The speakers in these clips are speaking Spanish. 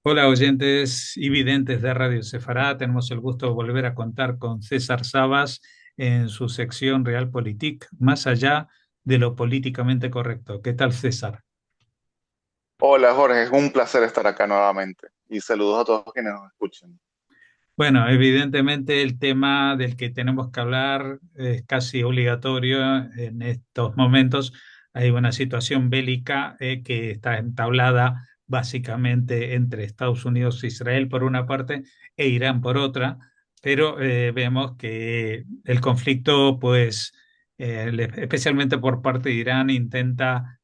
Hola oyentes y videntes de Radio Sefará, tenemos el gusto de volver a contar con César Sabas en su sección Realpolitik, más allá de lo políticamente correcto. ¿Qué tal, César? Hola Jorge, es un placer estar acá nuevamente y saludos a todos quienes nos escuchan. Bueno, evidentemente el tema del que tenemos que hablar es casi obligatorio en estos momentos. Hay una situación bélica que está entablada básicamente entre Estados Unidos e Israel por una parte e Irán por otra, pero vemos que el conflicto, pues, especialmente por parte de Irán, intenta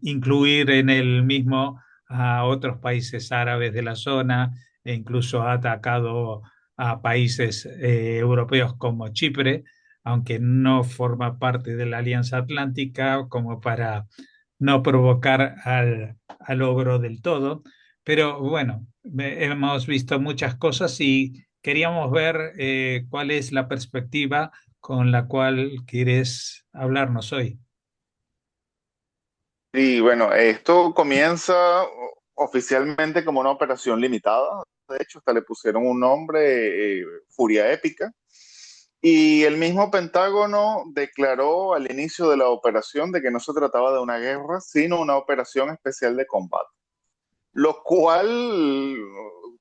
incluir en el mismo a otros países árabes de la zona e incluso ha atacado a países europeos como Chipre, aunque no forma parte de la Alianza Atlántica, como para no provocar al ogro del todo. Pero bueno, hemos visto muchas cosas y queríamos ver cuál es la perspectiva con la cual quieres hablarnos hoy. Y bueno, esto comienza oficialmente como una operación limitada. De hecho, hasta le pusieron un nombre, Furia Épica. Y el mismo Pentágono declaró al inicio de la operación de que no se trataba de una guerra, sino una operación especial de combate. Lo cual,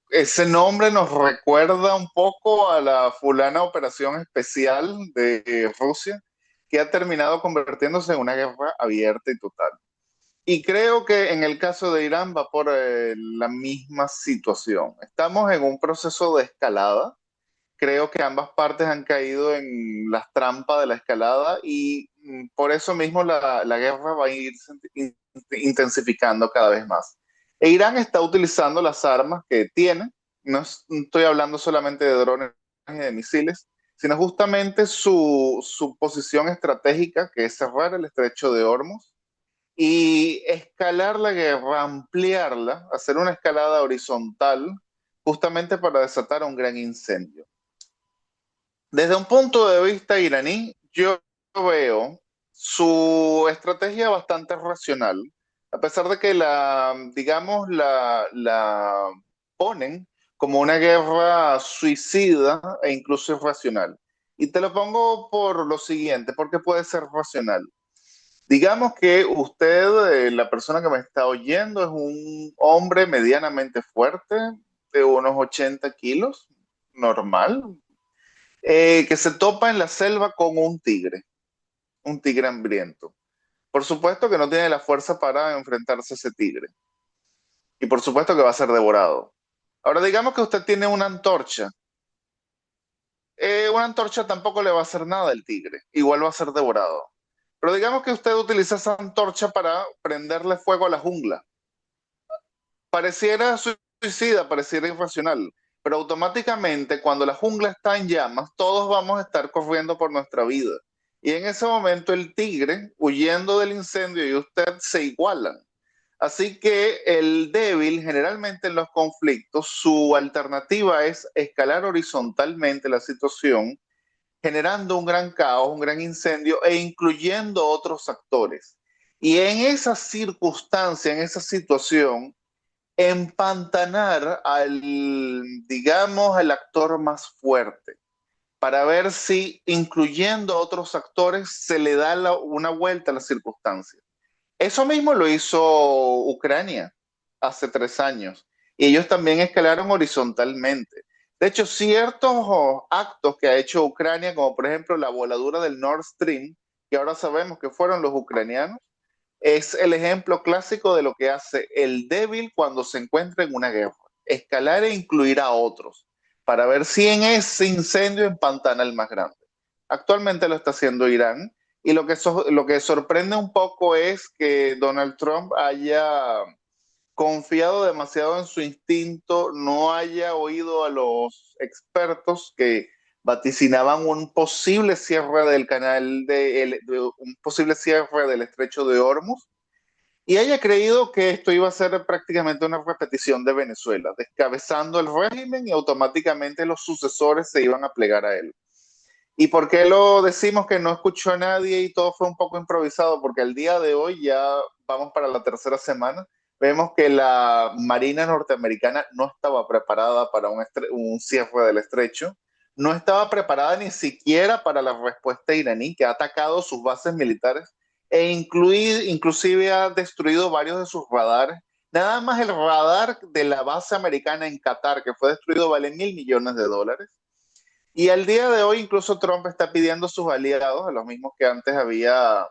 ese nombre nos recuerda un poco a la fulana operación especial de Rusia, que ha terminado convirtiéndose en una guerra abierta y total. Y creo que en el caso de Irán va por la misma situación. Estamos en un proceso de escalada. Creo que ambas partes han caído en las trampas de la escalada y por eso mismo la guerra va a ir intensificando cada vez más. E Irán está utilizando las armas que tiene. No estoy hablando solamente de drones y de misiles, sino justamente su posición estratégica, que es cerrar el estrecho de Hormuz y escalar la guerra, ampliarla, hacer una escalada horizontal, justamente para desatar un gran incendio. Desde un punto de vista iraní, yo veo su estrategia bastante racional, a pesar de que digamos, la ponen como una guerra suicida e incluso irracional. Y te lo pongo por lo siguiente, porque puede ser racional. Digamos que usted, la persona que me está oyendo, es un hombre medianamente fuerte, de unos 80 kilos, normal, que se topa en la selva con un tigre hambriento. Por supuesto que no tiene la fuerza para enfrentarse a ese tigre. Y por supuesto que va a ser devorado. Ahora digamos que usted tiene una antorcha. Una antorcha tampoco le va a hacer nada al tigre. Igual va a ser devorado. Pero digamos que usted utiliza esa antorcha para prenderle fuego a la jungla. Pareciera suicida, pareciera irracional, pero automáticamente cuando la jungla está en llamas, todos vamos a estar corriendo por nuestra vida. Y en ese momento el tigre, huyendo del incendio y usted se igualan. Así que el débil, generalmente en los conflictos, su alternativa es escalar horizontalmente la situación, generando un gran caos, un gran incendio e incluyendo otros actores. Y en esa circunstancia, en esa situación, empantanar al, digamos, al actor más fuerte para ver si incluyendo a otros actores se le da una vuelta a las circunstancias. Eso mismo lo hizo Ucrania hace 3 años y ellos también escalaron horizontalmente. De hecho, ciertos actos que ha hecho Ucrania, como por ejemplo la voladura del Nord Stream, que ahora sabemos que fueron los ucranianos, es el ejemplo clásico de lo que hace el débil cuando se encuentra en una guerra. Escalar e incluir a otros para ver si en ese incendio empantana el más grande. Actualmente lo está haciendo Irán y lo que sorprende un poco es que Donald Trump haya confiado demasiado en su instinto, no haya oído a los expertos que vaticinaban un posible cierre del un posible cierre del estrecho de Hormuz y haya creído que esto iba a ser prácticamente una repetición de Venezuela, descabezando el régimen y automáticamente los sucesores se iban a plegar a él. ¿Y por qué lo decimos que no escuchó a nadie y todo fue un poco improvisado? Porque al día de hoy ya vamos para la tercera semana. vemos que la Marina norteamericana no estaba preparada para un cierre del estrecho, no estaba preparada ni siquiera para la respuesta iraní, que ha atacado sus bases militares inclusive ha destruido varios de sus radares. Nada más el radar de la base americana en Qatar, que fue destruido, vale $1.000 millones. Y al día de hoy, incluso Trump está pidiendo a sus aliados, a los mismos que antes había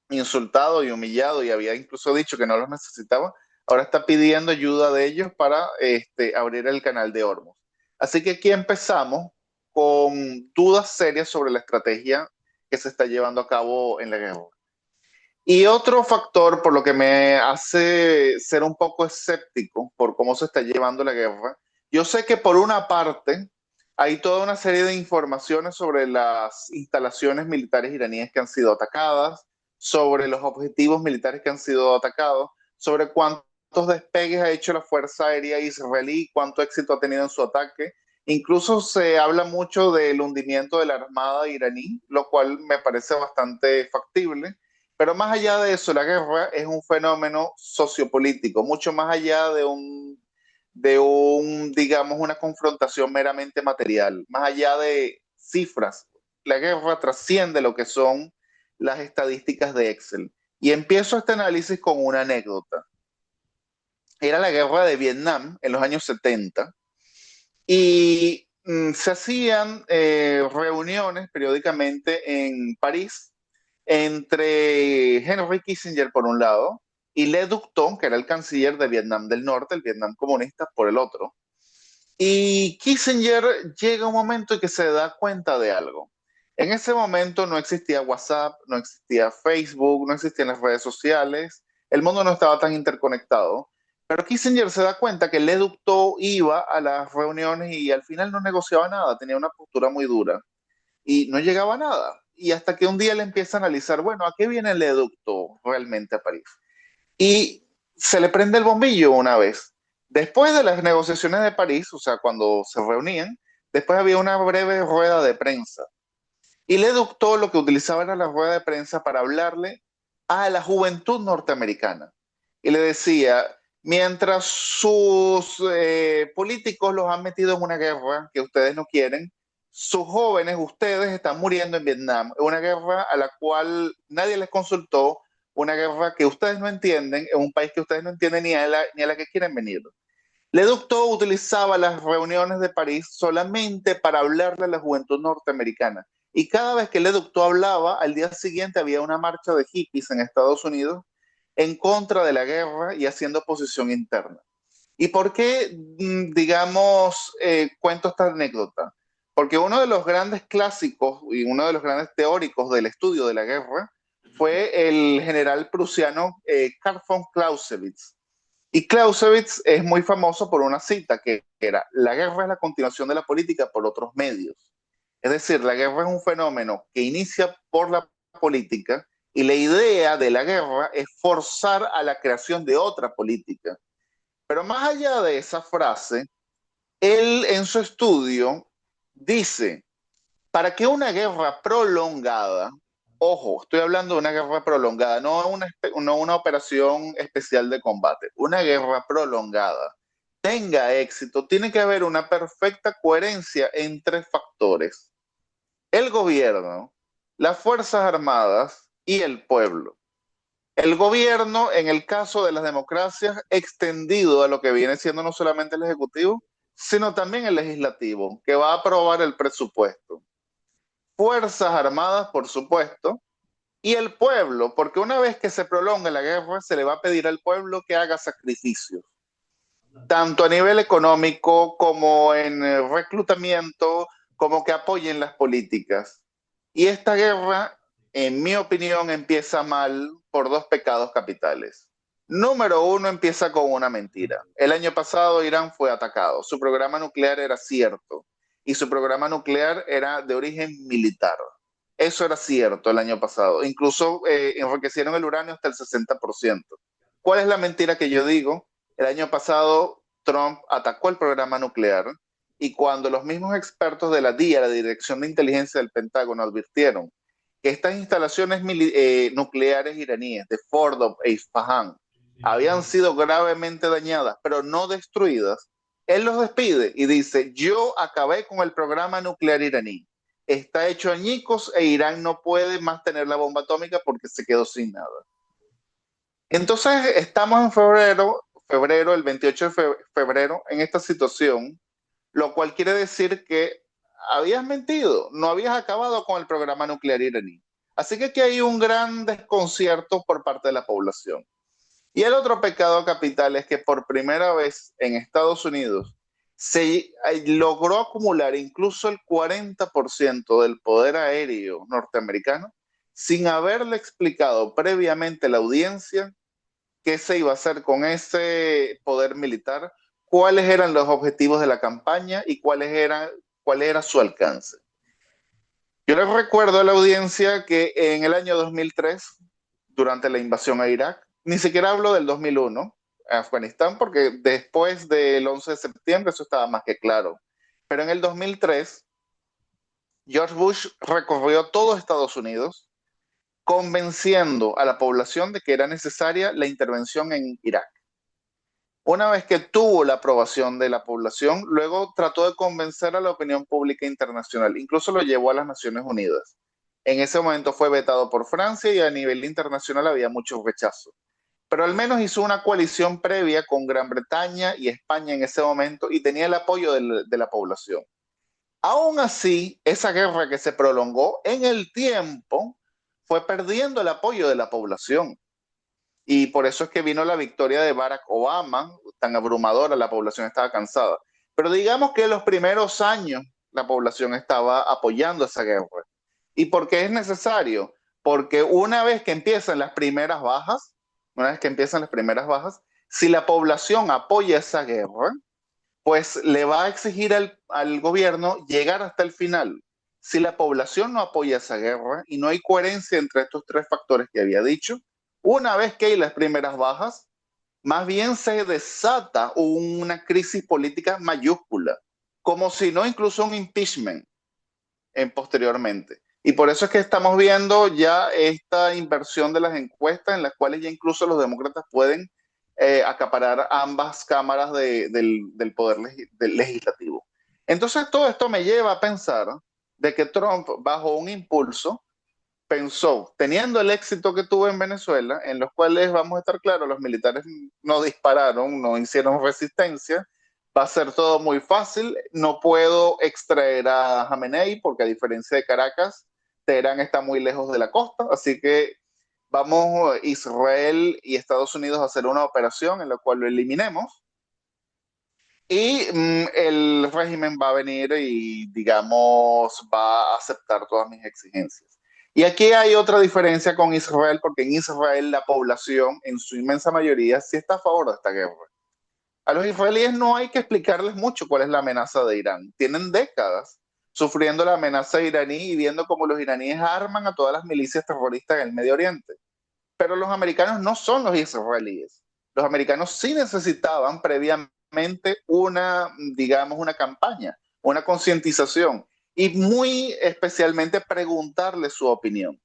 insultado y humillado y había incluso dicho que no los necesitaba, ahora está pidiendo ayuda de ellos para abrir el canal de Hormuz. Así que aquí empezamos con dudas serias sobre la estrategia que se está llevando a cabo en la guerra. Y otro factor por lo que me hace ser un poco escéptico por cómo se está llevando la guerra, yo sé que por una parte hay toda una serie de informaciones sobre las instalaciones militares iraníes que han sido atacadas, sobre los objetivos militares que han sido atacados, sobre cuántos despegues ha hecho la Fuerza Aérea Israelí, cuánto éxito ha tenido en su ataque. Incluso se habla mucho del hundimiento de la Armada iraní, lo cual me parece bastante factible. Pero más allá de eso, la guerra es un fenómeno sociopolítico, mucho más allá digamos, una confrontación meramente material, más allá de cifras. La guerra trasciende lo que son las estadísticas de Excel. Y empiezo este análisis con una anécdota. Era la guerra de Vietnam en los años 70 y se hacían reuniones periódicamente en París entre Henry Kissinger por un lado y Le Duc Tho, que era el canciller de Vietnam del Norte, el Vietnam comunista, por el otro. Y Kissinger llega un momento en que se da cuenta de algo. En ese momento no existía WhatsApp, no existía Facebook, no existían las redes sociales, el mundo no estaba tan interconectado. Pero Kissinger se da cuenta que Le Duc Tho iba a las reuniones y al final no negociaba nada, tenía una postura muy dura y no llegaba a nada. Y hasta que un día le empieza a analizar, bueno, ¿a qué viene el Le Duc Tho realmente a París? Y se le prende el bombillo una vez. Después de las negociaciones de París, o sea, cuando se reunían, después había una breve rueda de prensa. Y Le Duc Tho lo que utilizaba era la rueda de prensa para hablarle a la juventud norteamericana. Y le decía, mientras sus políticos los han metido en una guerra que ustedes no quieren, sus jóvenes, ustedes están muriendo en Vietnam, una guerra a la cual nadie les consultó, una guerra que ustedes no entienden, en un país que ustedes no entienden ni a la que quieren venir. Le Duc Tho utilizaba las reuniones de París solamente para hablarle a la juventud norteamericana. Y cada vez que Le Duc Tho hablaba, al día siguiente había una marcha de hippies en Estados Unidos en contra de la guerra y haciendo oposición interna. ¿Y por qué, digamos, cuento esta anécdota? Porque uno de los grandes clásicos y uno de los grandes teóricos del estudio de la guerra fue el general prusiano Karl von Clausewitz. Y Clausewitz es muy famoso por una cita que era, la guerra es la continuación de la política por otros medios. Es decir, la guerra es un fenómeno que inicia por la política y la idea de la guerra es forzar a la creación de otra política. Pero más allá de esa frase, él en su estudio dice, para que una guerra prolongada, ojo, estoy hablando de una guerra prolongada, no una operación especial de combate, una guerra prolongada tenga éxito, tiene que haber una perfecta coherencia entre factores. El gobierno, las Fuerzas Armadas y el pueblo. El gobierno, en el caso de las democracias, extendido a lo que viene siendo no solamente el Ejecutivo, sino también el Legislativo, que va a aprobar el presupuesto. Fuerzas Armadas, por supuesto, y el pueblo, porque una vez que se prolonga la guerra, se le va a pedir al pueblo que haga sacrificios, tanto a nivel económico como en reclutamiento, como que apoyen las políticas. Y esta guerra, en mi opinión, empieza mal por dos pecados capitales. Número uno, empieza con una mentira. El año pasado Irán fue atacado. Su programa nuclear era cierto y su programa nuclear era de origen militar. Eso era cierto el año pasado. Incluso enriquecieron el uranio hasta el 60%. ¿Cuál es la mentira que yo digo? El año pasado Trump atacó el programa nuclear y cuando los mismos expertos de la DIA, la Dirección de Inteligencia del Pentágono, advirtieron que estas instalaciones nucleares iraníes de Fordow e Isfahan habían sido gravemente dañadas, pero no destruidas, él los despide y dice, yo acabé con el programa nuclear iraní. Está hecho añicos e Irán no puede más tener la bomba atómica porque se quedó sin nada. Entonces estamos en febrero, el 28 de febrero, en esta situación, lo cual quiere decir que habías mentido, no habías acabado con el programa nuclear iraní. Así que aquí hay un gran desconcierto por parte de la población. Y el otro pecado capital es que por primera vez en Estados Unidos se logró acumular incluso el 40% del poder aéreo norteamericano sin haberle explicado previamente a la audiencia qué se iba a hacer con ese poder militar, cuáles eran los objetivos de la campaña y cuál era su alcance. Yo les recuerdo a la audiencia que en el año 2003, durante la invasión a Irak, ni siquiera hablo del 2001, Afganistán, porque después del 11 de septiembre eso estaba más que claro. Pero en el 2003, George Bush recorrió todo Estados Unidos, convenciendo a la población de que era necesaria la intervención en Irak. Una vez que tuvo la aprobación de la población, luego trató de convencer a la opinión pública internacional, incluso lo llevó a las Naciones Unidas. En ese momento fue vetado por Francia y a nivel internacional había mucho rechazo. Pero al menos hizo una coalición previa con Gran Bretaña y España en ese momento y tenía el apoyo de la población. Aún así, esa guerra que se prolongó en el tiempo fue perdiendo el apoyo de la población. Y por eso es que vino la victoria de Barack Obama, tan abrumadora, la población estaba cansada. Pero digamos que en los primeros años la población estaba apoyando esa guerra. ¿Y por qué es necesario? Porque una vez que empiezan las primeras bajas, si la población apoya esa guerra, pues le va a exigir al gobierno llegar hasta el final. Si la población no apoya esa guerra y no hay coherencia entre estos tres factores que había dicho, una vez que hay las primeras bajas, más bien se desata una crisis política mayúscula, como si no incluso un impeachment posteriormente. Y por eso es que estamos viendo ya esta inversión de las encuestas en las cuales ya incluso los demócratas pueden acaparar ambas cámaras del poder del legislativo. Entonces todo esto me lleva a pensar de que Trump, bajo un impulso, pensó, teniendo el éxito que tuvo en Venezuela, en los cuales, vamos a estar claros, los militares no dispararon, no hicieron resistencia, va a ser todo muy fácil, no puedo extraer a Jamenei porque a diferencia de Caracas, Teherán está muy lejos de la costa, así que vamos Israel y Estados Unidos a hacer una operación en la cual lo eliminemos y el régimen va a venir y, digamos, va a aceptar todas mis exigencias. Y aquí hay otra diferencia con Israel, porque en Israel la población, en su inmensa mayoría, sí está a favor de esta guerra. A los israelíes no hay que explicarles mucho cuál es la amenaza de Irán. Tienen décadas sufriendo la amenaza iraní y viendo cómo los iraníes arman a todas las milicias terroristas en el Medio Oriente. Pero los americanos no son los israelíes. Los americanos sí necesitaban previamente digamos, una campaña, una concientización y muy especialmente preguntarle su opinión.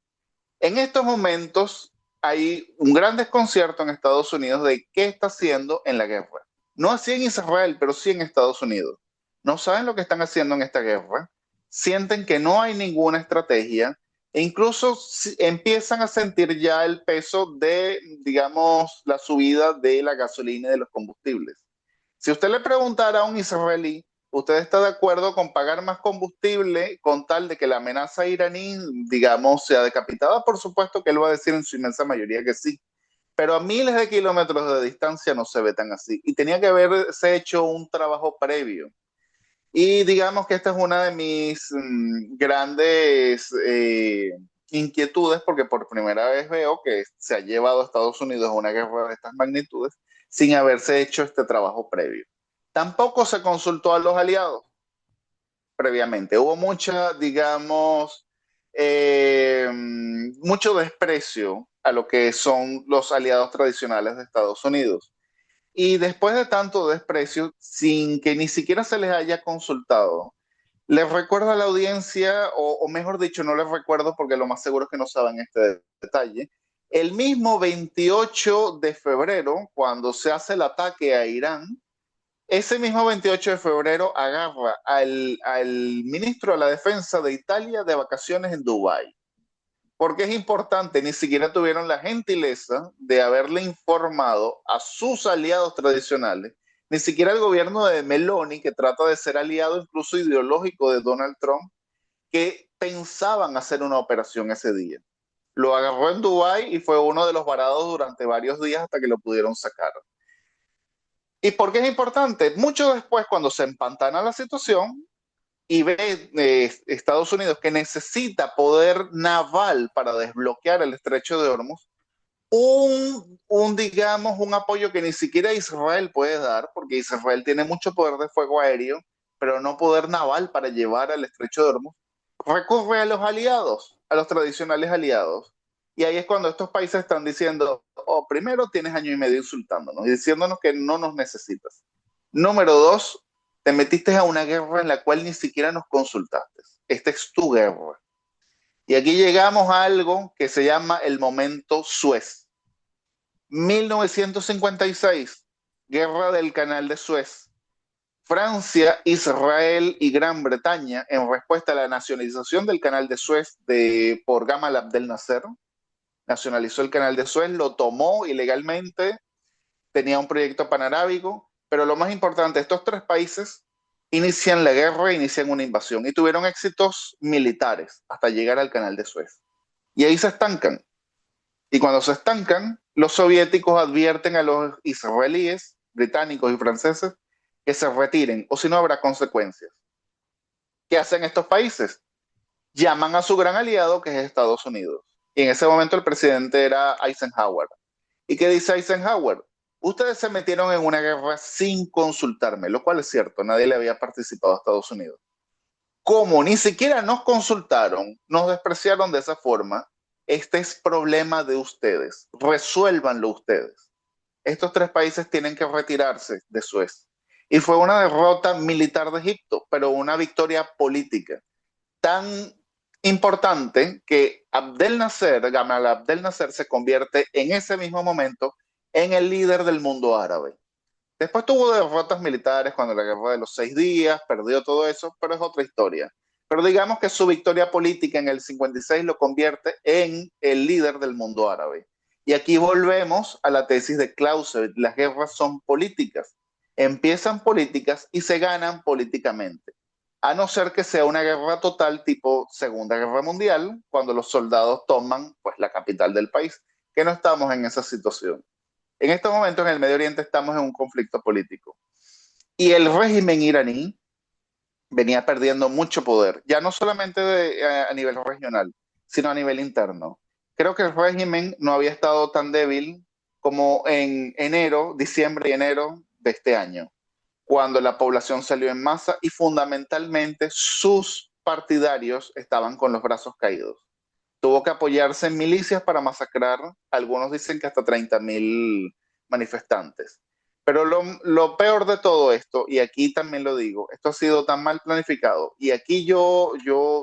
En estos momentos hay un gran desconcierto en Estados Unidos de qué está haciendo en la guerra. No así en Israel, pero sí en Estados Unidos. No saben lo que están haciendo en esta guerra, sienten que no hay ninguna estrategia e incluso empiezan a sentir ya el peso de, digamos, la subida de la gasolina y de los combustibles. Si usted le preguntara a un israelí, ¿usted está de acuerdo con pagar más combustible con tal de que la amenaza iraní, digamos, sea decapitada? Por supuesto que él va a decir en su inmensa mayoría que sí. Pero a miles de kilómetros de distancia no se ve tan así. Y tenía que haberse hecho un trabajo previo. Y digamos que esta es una de mis grandes inquietudes, porque por primera vez veo que se ha llevado a Estados Unidos a una guerra de estas magnitudes sin haberse hecho este trabajo previo. Tampoco se consultó a los aliados previamente. Hubo mucha, digamos, mucho desprecio a lo que son los aliados tradicionales de Estados Unidos. Y después de tanto desprecio, sin que ni siquiera se les haya consultado, les recuerdo a la audiencia, o mejor dicho, no les recuerdo porque lo más seguro es que no saben este detalle, El mismo 28 de febrero, cuando se hace el ataque a Irán, ese mismo 28 de febrero agarra al ministro de la Defensa de Italia de vacaciones en Dubái. Porque es importante, ni siquiera tuvieron la gentileza de haberle informado a sus aliados tradicionales, ni siquiera el gobierno de Meloni, que trata de ser aliado incluso ideológico de Donald Trump, que pensaban hacer una operación ese día. Lo agarró en Dubái y fue uno de los varados durante varios días hasta que lo pudieron sacar. ¿Y por qué es importante? Mucho después, cuando se empantana la situación y ve Estados Unidos que necesita poder naval para desbloquear el estrecho de Hormuz, digamos, un apoyo que ni siquiera Israel puede dar, porque Israel tiene mucho poder de fuego aéreo, pero no poder naval para llevar al estrecho de Hormuz, recurre a los aliados, a los tradicionales aliados. Y ahí es cuando estos países están diciendo, oh, primero tienes año y medio insultándonos y diciéndonos que no nos necesitas. Número dos, te metiste a una guerra en la cual ni siquiera nos consultaste. Esta es tu guerra. Y aquí llegamos a algo que se llama el momento Suez. 1956, guerra del Canal de Suez. Francia, Israel y Gran Bretaña, en respuesta a la nacionalización del Canal de Suez por Gamal Abdel Nasser, nacionalizó el Canal de Suez, lo tomó ilegalmente, tenía un proyecto panarábico, pero lo más importante, estos tres países inician la guerra, inician una invasión y tuvieron éxitos militares hasta llegar al Canal de Suez. Y ahí se estancan. Y cuando se estancan, los soviéticos advierten a los israelíes, británicos y franceses que se retiren o si no habrá consecuencias. ¿Qué hacen estos países? Llaman a su gran aliado que es Estados Unidos. Y en ese momento el presidente era Eisenhower. ¿Y qué dice Eisenhower? Ustedes se metieron en una guerra sin consultarme, lo cual es cierto, nadie le había participado a Estados Unidos. Como ni siquiera nos consultaron, nos despreciaron de esa forma, este es problema de ustedes, resuélvanlo ustedes. Estos tres países tienen que retirarse de Suez. Y fue una derrota militar de Egipto, pero una victoria política tan importante que Abdel Nasser, Gamal Abdel Nasser, se convierte en ese mismo momento en el líder del mundo árabe. Después tuvo derrotas militares cuando la guerra de los 6 días, perdió todo eso, pero es otra historia. Pero digamos que su victoria política en el 56 lo convierte en el líder del mundo árabe. Y aquí volvemos a la tesis de Clausewitz, las guerras son políticas. Empiezan políticas y se ganan políticamente. A no ser que sea una guerra total tipo Segunda Guerra Mundial, cuando los soldados toman pues, la capital del país, que no estamos en esa situación. En estos momentos en el Medio Oriente estamos en un conflicto político. Y el régimen iraní venía perdiendo mucho poder, ya no solamente a nivel regional, sino a nivel interno. Creo que el régimen no había estado tan débil como en enero, diciembre y enero de este año, cuando la población salió en masa y fundamentalmente sus partidarios estaban con los brazos caídos. Tuvo que apoyarse en milicias para masacrar, algunos dicen que hasta 30.000 manifestantes. Pero lo peor de todo esto, y aquí también lo digo, esto ha sido tan mal planificado, y aquí yo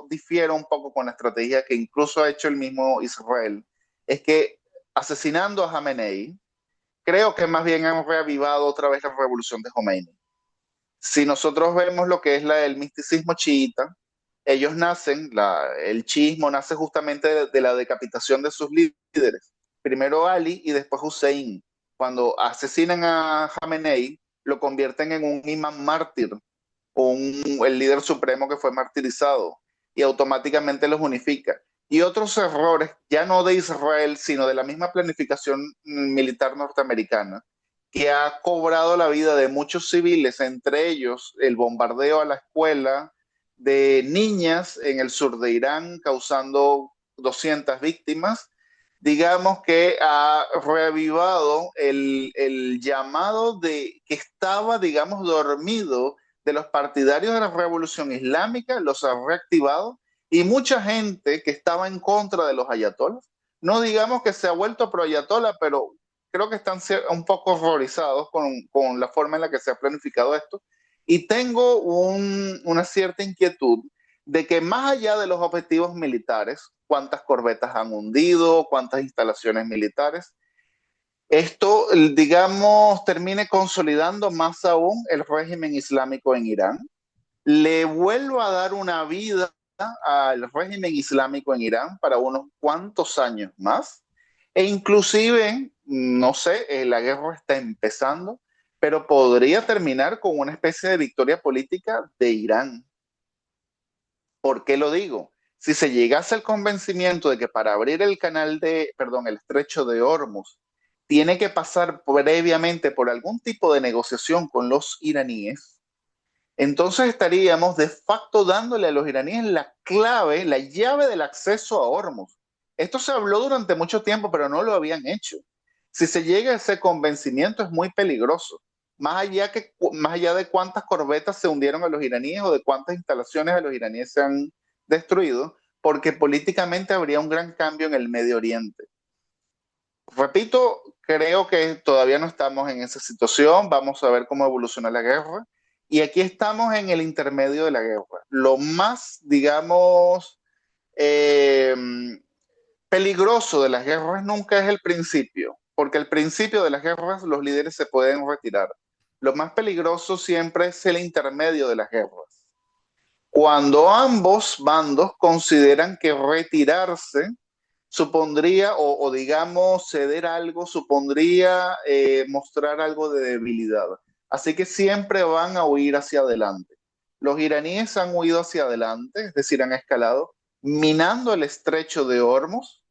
difiero un poco con la estrategia que incluso ha hecho el mismo Israel, es que asesinando a Khamenei, creo que más bien han reavivado otra vez la revolución de Khomeini. Si nosotros vemos lo que es el misticismo chiita, ellos nacen, el chiismo nace justamente de la decapitación de sus líderes. Primero Ali y después Hussein. Cuando asesinan a Khamenei, lo convierten en un imán mártir, el líder supremo que fue martirizado, y automáticamente los unifica. Y otros errores, ya no de Israel, sino de la misma planificación militar norteamericana, que ha cobrado la vida de muchos civiles, entre ellos el bombardeo a la escuela de niñas en el sur de Irán, causando 200 víctimas. Digamos que ha reavivado el llamado que estaba, digamos, dormido de los partidarios de la revolución islámica, los ha reactivado, y mucha gente que estaba en contra de los ayatolas, no digamos que se ha vuelto pro ayatola, pero creo que están un poco horrorizados con la forma en la que se ha planificado esto. Y tengo una cierta inquietud de que más allá de los objetivos militares, cuántas corbetas han hundido, cuántas instalaciones militares, esto, digamos, termine consolidando más aún el régimen islámico en Irán, le vuelva a dar una vida al régimen islámico en Irán para unos cuantos años más, e inclusive, no sé, la guerra está empezando, pero podría terminar con una especie de victoria política de Irán. ¿Por qué lo digo? Si se llegase al convencimiento de que para abrir el canal de, perdón, el estrecho de Hormuz, tiene que pasar previamente por algún tipo de negociación con los iraníes, entonces estaríamos de facto dándole a los iraníes la clave, la llave del acceso a Hormuz. Esto se habló durante mucho tiempo, pero no lo habían hecho. Si se llega a ese convencimiento es muy peligroso. Más allá de cuántas corbetas se hundieron a los iraníes o de cuántas instalaciones a los iraníes se han destruido, porque políticamente habría un gran cambio en el Medio Oriente. Repito, creo que todavía no estamos en esa situación. Vamos a ver cómo evoluciona la guerra. Y aquí estamos en el intermedio de la guerra. Lo más, digamos, eh, peligroso de las guerras nunca es el principio, porque al principio de las guerras los líderes se pueden retirar. Lo más peligroso siempre es el intermedio de las guerras. Cuando ambos bandos consideran que retirarse supondría, o digamos, ceder algo, supondría mostrar algo de debilidad. Así que siempre van a huir hacia adelante. Los iraníes han huido hacia adelante, es decir, han escalado, minando el estrecho de Hormuz,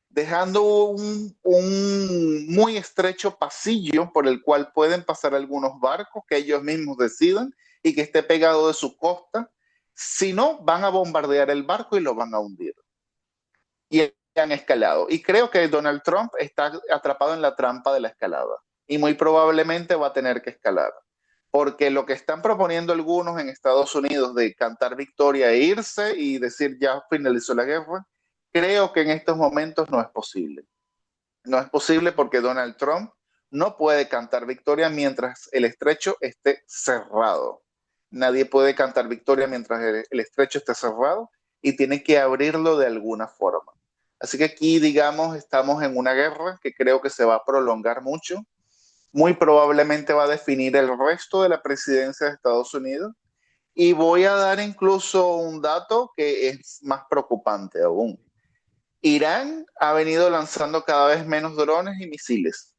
dejando un muy estrecho pasillo por el cual pueden pasar algunos barcos que ellos mismos decidan y que esté pegado de su costa. Si no, van a bombardear el barco y lo van a hundir. Y han escalado. Y creo que Donald Trump está atrapado en la trampa de la escalada y muy probablemente va a tener que escalar. Porque lo que están proponiendo algunos en Estados Unidos de cantar victoria e irse y decir ya finalizó la guerra, creo que en estos momentos no es posible. No es posible porque Donald Trump no puede cantar victoria mientras el estrecho esté cerrado. Nadie puede cantar victoria mientras el estrecho esté cerrado y tiene que abrirlo de alguna forma. Así que aquí, digamos, estamos en una guerra que creo que se va a prolongar mucho. Muy probablemente va a definir el resto de la presidencia de Estados Unidos. Y voy a dar incluso un dato que es más preocupante aún. Irán ha venido lanzando cada vez menos drones y misiles.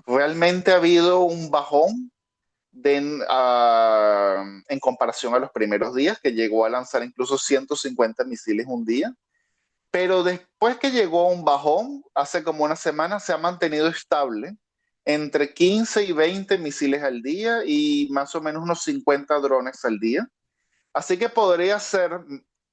Realmente ha habido un bajón en comparación a los primeros días, que llegó a lanzar incluso 150 misiles un día. Pero después que llegó un bajón, hace como una semana, se ha mantenido estable entre 15 y 20 misiles al día y más o menos unos 50 drones al día. Así que podría ser,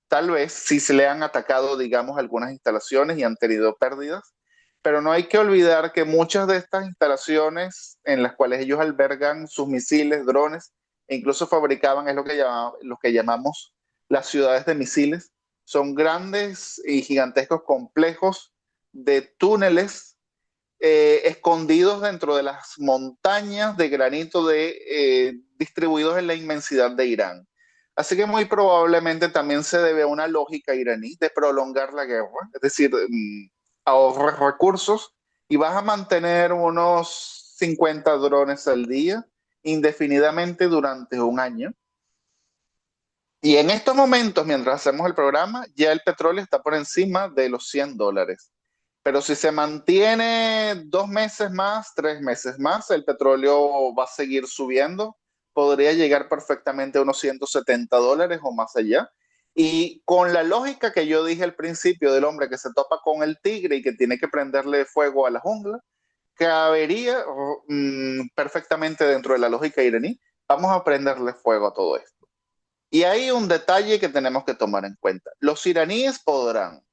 tal vez, si se le han atacado, digamos, algunas instalaciones y han tenido pérdidas, pero no hay que olvidar que muchas de estas instalaciones en las cuales ellos albergan sus misiles, drones, e incluso fabricaban, es lo que llamamos las ciudades de misiles, son grandes y gigantescos complejos de túneles escondidos dentro de las montañas de granito distribuidos en la inmensidad de Irán. Así que muy probablemente también se debe a una lógica iraní de prolongar la guerra, es decir, ahorrar recursos y vas a mantener unos 50 drones al día indefinidamente durante un año. Y en estos momentos, mientras hacemos el programa, ya el petróleo está por encima de los $100. Pero si se mantiene 2 meses más, 3 meses más, el petróleo va a seguir subiendo. Podría llegar perfectamente a unos $170 o más allá. Y con la lógica que yo dije al principio del hombre que se topa con el tigre y que tiene que prenderle fuego a la jungla, cabería perfectamente dentro de la lógica iraní. Vamos a prenderle fuego a todo esto. Y hay un detalle que tenemos que tomar en cuenta. Los iraníes podrán,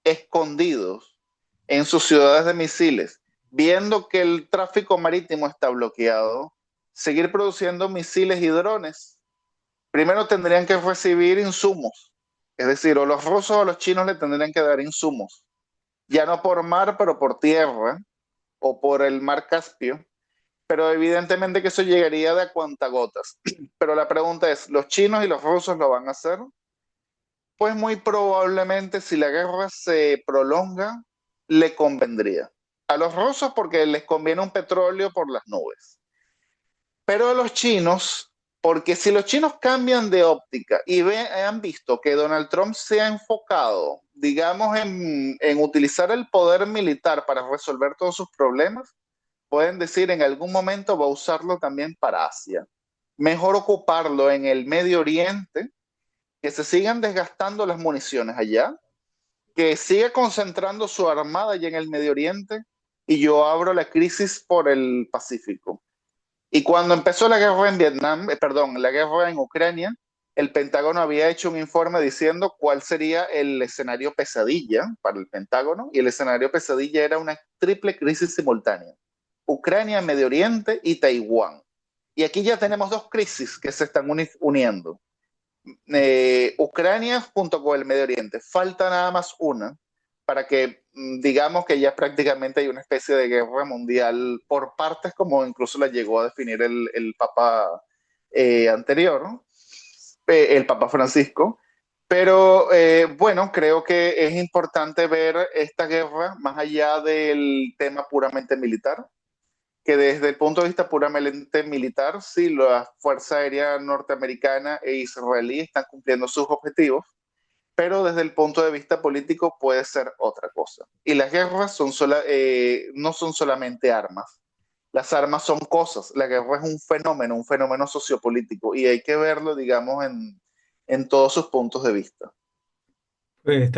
escondidos en sus ciudades de misiles, viendo que el tráfico marítimo está bloqueado, seguir produciendo misiles y drones. Primero tendrían que recibir insumos, es decir, o los rusos o los chinos le tendrían que dar insumos, ya no por mar, pero por tierra o por el mar Caspio, pero evidentemente que eso llegaría de a cuentagotas. Pero la pregunta es, ¿los chinos y los rusos lo van a hacer? Pues muy probablemente si la guerra se prolonga, le convendría. A los rusos porque les conviene un petróleo por las nubes. Pero a los chinos, porque si los chinos cambian de óptica y han visto que Donald Trump se ha enfocado, digamos, en utilizar el poder militar para resolver todos sus problemas, pueden decir en algún momento va a usarlo también para Asia. Mejor ocuparlo en el Medio Oriente, que se sigan desgastando las municiones allá, que siga concentrando su armada allá en el Medio Oriente y yo abro la crisis por el Pacífico. Y cuando empezó la guerra en Vietnam, perdón, la guerra en Ucrania, el Pentágono había hecho un informe diciendo cuál sería el escenario pesadilla para el Pentágono, y el escenario pesadilla era una triple crisis simultánea: Ucrania, Medio Oriente y Taiwán. Y aquí ya tenemos dos crisis que se están uniendo. Ucrania junto con el Medio Oriente. Falta nada más una para que digamos que ya prácticamente hay una especie de guerra mundial por partes, como incluso la llegó a definir el Papa anterior, ¿no? El Papa Francisco. Pero bueno, creo que es importante ver esta guerra más allá del tema puramente militar, que desde el punto de vista puramente militar, sí, la Fuerza Aérea Norteamericana e israelí están cumpliendo sus objetivos, pero desde el punto de vista político puede ser otra cosa. Y las guerras no son solamente armas. Las armas son cosas. La guerra es un fenómeno sociopolítico, y hay que verlo, digamos, en todos sus puntos de vista. Pues,